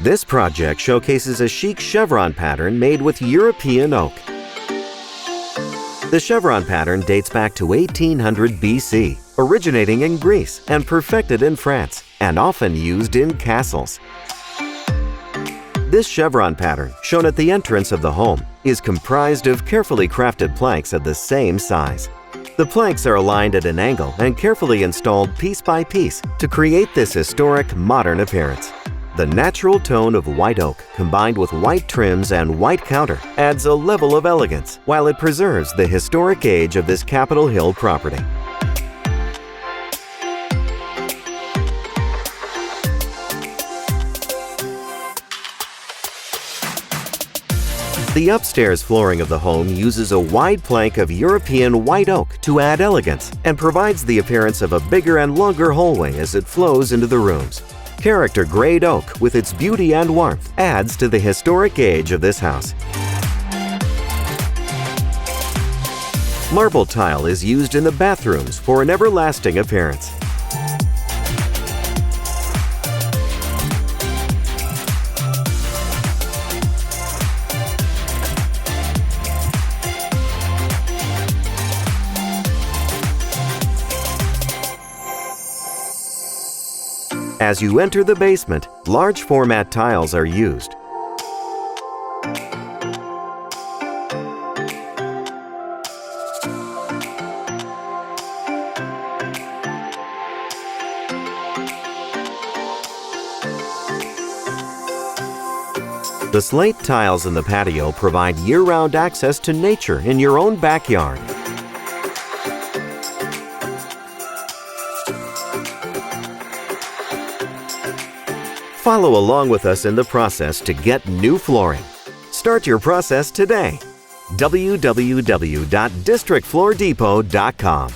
This project showcases a chic chevron pattern made with European oak. The chevron pattern dates back to 1800 BC, originating in Greece and perfected in France, and often used in castles. This chevron pattern, shown at the entrance of the home, is comprised of carefully crafted planks of the same size. The planks are aligned at an angle and carefully installed piece by piece to create this historic, modern appearance. The natural tone of white oak combined with white trims and white counter adds a level of elegance while it preserves the historic age of this Capitol Hill property. The upstairs flooring of the home uses a wide plank of European white oak to add elegance and provides the appearance of a bigger and longer hallway as it flows into the rooms. Character grade oak, with its beauty and warmth, adds to the historic age of this house. Marble tile is used in the bathrooms for an everlasting appearance. As you enter the basement, large format tiles are used. The slate tiles in the patio provide year-round access to nature in your own backyard. Follow along with us in the process to get new flooring. Start your process today. www.districtfloordepot.com